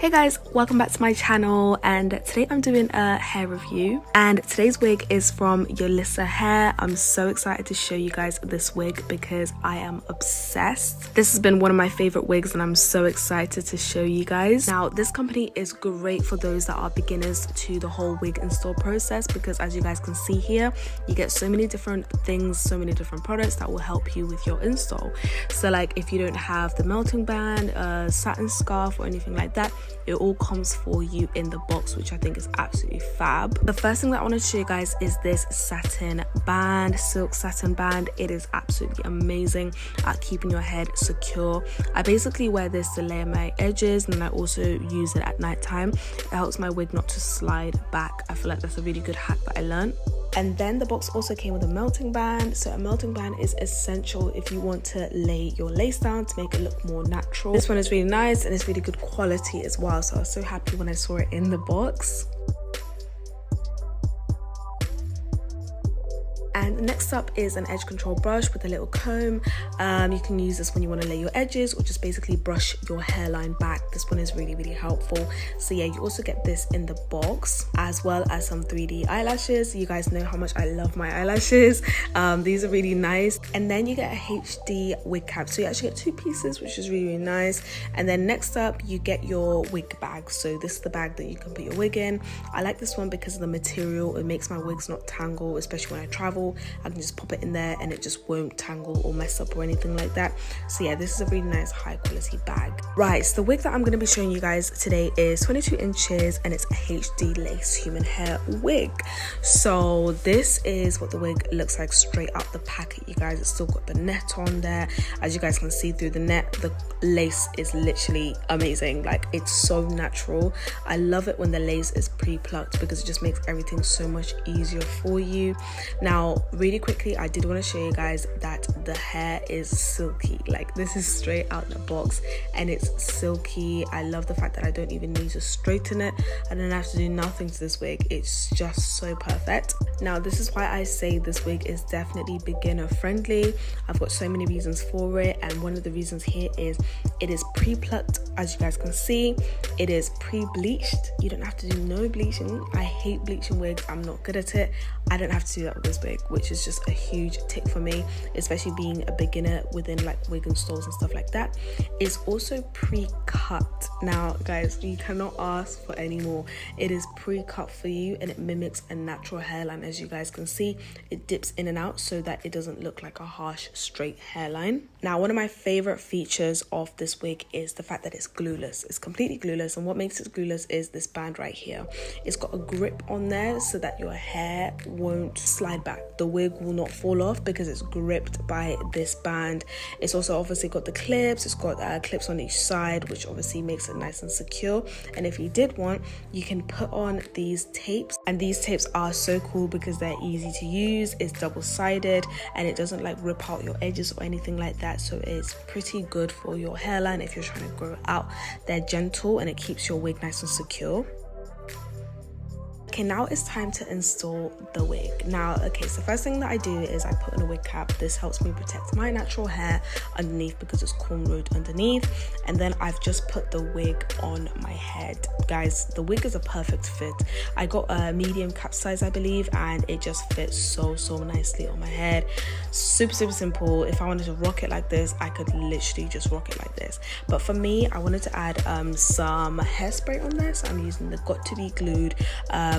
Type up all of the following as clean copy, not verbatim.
Hey guys, welcome back to my channel, and today I'm doing a hair review, and today's wig is from Yolissa hair. I'm so excited to show you guys this wig because I am obsessed. This has been one of my favorite wigs and I'm so excited to show you guys. Now this company is great for those that are beginners to the whole wig install process, because as you guys can see here, you get so many different things, so many different products that will help you with your install. So like if you don't have the melting band, satin scarf or anything like that, it all comes for you in the box, which I think is absolutely fab. The first thing that I want to show you guys is this satin band, silk satin band. It is absolutely amazing at keeping your head secure. I basically wear this to layer my edges, and I also use it at night time. It helps my wig not to slide back. I feel like that's a really good hack that I learned. And then the box also came with a melting band. So a melting band is essential if you want to lay your lace down to make it look more natural. This one is really nice and it's really good quality as well. So I was so happy when I saw it in the box. And next up is an edge control brush with a little comb. You can use this when you want to lay your edges or just basically brush your hairline back. This one is really, really helpful. So yeah, you also get this in the box, as well as some 3D eyelashes. You guys know how much I love my eyelashes. These are really nice. And then you get a HD wig cap. So you actually get two pieces, which is really, really nice. And then next up, you get your wig bag. So this is the bag that you can put your wig in. I like this one because of the material. It makes my wigs not tangle, especially when I travel. I can just pop it in there and it just won't tangle or mess up or anything like that. So yeah, this is a really nice high quality bag. Right, so the wig that I'm going to be showing you guys today is 22 inches and it's a HD lace human hair wig. So this is what the wig looks like straight out the packet, you guys. It's still got the net on there. As you guys can see through the net, the lace is literally amazing. Like, it's so natural. I love it when the lace is pre-plucked because it just makes everything so much easier for you. Now really quickly, I did want to show you guys that the hair is silky. Like, this is straight out the box and it's silky. I love the fact that I don't even need to straighten it. I don't have to do nothing to this wig. It's just so perfect. Now this is why I say this wig is definitely beginner friendly. I've got so many reasons for it, and one of the reasons here is it is pre-plucked. As you guys can see, it is pre-bleached. You don't have to do no bleaching. I hate bleaching wigs. I'm not good at it. I don't have to do that with this wig, which is just a huge tick for me, especially being a beginner within like wig installs and stuff like that. It's also pre-cut. Now guys, you cannot ask for any more. It is pre-cut for you and it mimics a natural hairline. As you guys can see, it dips in and out so that it doesn't look like a harsh straight hairline. Now one of my favorite features of this wig is the fact that it's glueless. It's completely glueless, and what makes it glueless is this band right here. It's got a grip on there so that your hair won't slide back. The wig will not fall off because it's gripped by this band. It's also obviously got the clips. It's got clips on each side, which obviously makes it nice and secure. And if you did want, you can put on these tapes, and these tapes are so cool because they're easy to use. It's double-sided and it doesn't like rip out your edges or anything like that. So it's pretty good for your hairline if you're trying to grow it out. They're gentle and it keeps your wig nice and secure. Okay, now it's time to install the wig. Now, okay, so first thing that I do is I put on a wig cap. This helps me protect my natural hair underneath because it's cornrowed underneath. And then I've just put the wig on my head. Guys, the wig is a perfect fit. I got a medium cap size, I believe, and it just fits so nicely on my head. Super simple. If I wanted to rock it like this, I could literally just rock it like this. But for me, I wanted to add some hairspray on there. So I'm using the Got To Be Glued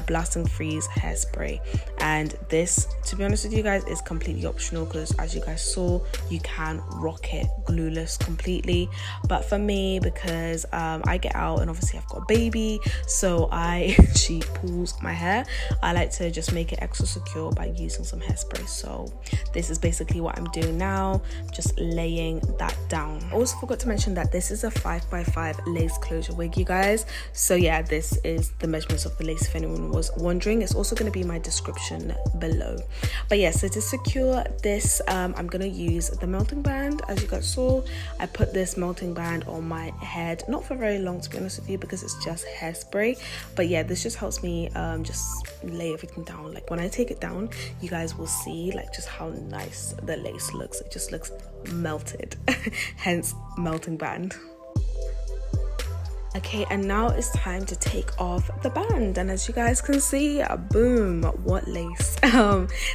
Blast and Freeze hairspray, and this, to be honest with you guys, is completely optional because as you guys saw, you can rock it glueless completely. But for me, because I get out and obviously I've got a baby, so she pulls my hair, I like to just make it extra secure by using some hairspray. So this is basically what I'm doing now, just laying that down. I also forgot to mention that this is a 5x5 lace closure wig, you guys. So yeah, this is the measurements of the lace if anyone was wondering. It's also going to be in my description below. But yeah, so to secure this, I'm going to use the melting band. As you guys saw, I put this melting band on my head, not for very long to be honest with you, because it's just hairspray. But yeah, this just helps me just lay everything down. Like when I take it down, you guys will see like just how nice the lace looks. It just looks melted hence melting band. Okay, and now it's time to take off the band, and as you guys can see, boom, what lace.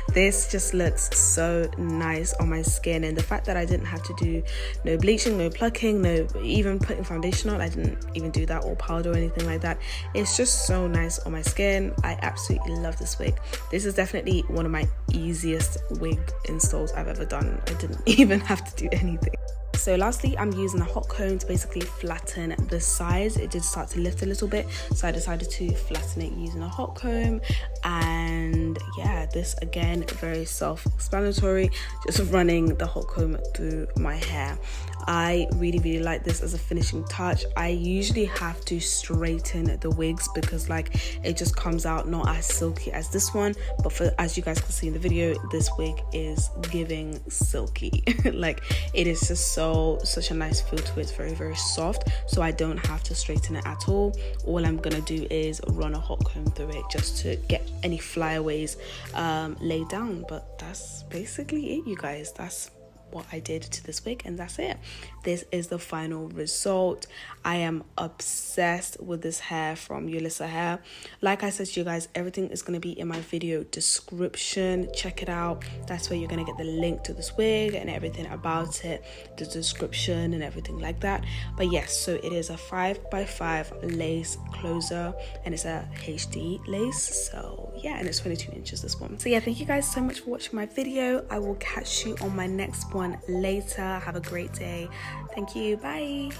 This just looks so nice on my skin, and the fact that I didn't have to do no bleaching, no plucking, no even putting foundation on, I didn't even do that, or powder or anything like that. It's just so nice on my skin. I absolutely love this wig. This is definitely one of my easiest wig installs I've ever done. I didn't even have to do anything. So lastly, I'm using a hot comb to basically flatten the sides. It did start to lift a little bit, so I decided to flatten it using a hot comb. And yeah, this again, very self-explanatory, just running the hot comb through my hair. I really like this as a finishing touch. I usually have to straighten the wigs because like it just comes out not as silky as this one, but for, as you guys can see in the video, this wig is giving silky. Like it is just such a nice feel to it. It's very soft, so I don't have to straighten it at all. All I'm gonna do is run a hot comb through it just to get any flyaways laid down. But that's basically it, you guys. That's what I did to this wig, and that's it. This is the final result. I am obsessed with this hair from Yolissa hair. Like I said to you guys, everything is going to be in my video description. Check it out. That's where you're going to get the link to this wig and everything about it, the description and everything like that. But yes, so it is a 5x5 lace closer, and it's a HD lace. So yeah, and it's 22 inches, this one. So yeah, thank you guys so much for watching my video. I will catch you on my next one later. Have a great day. Thank you. Bye.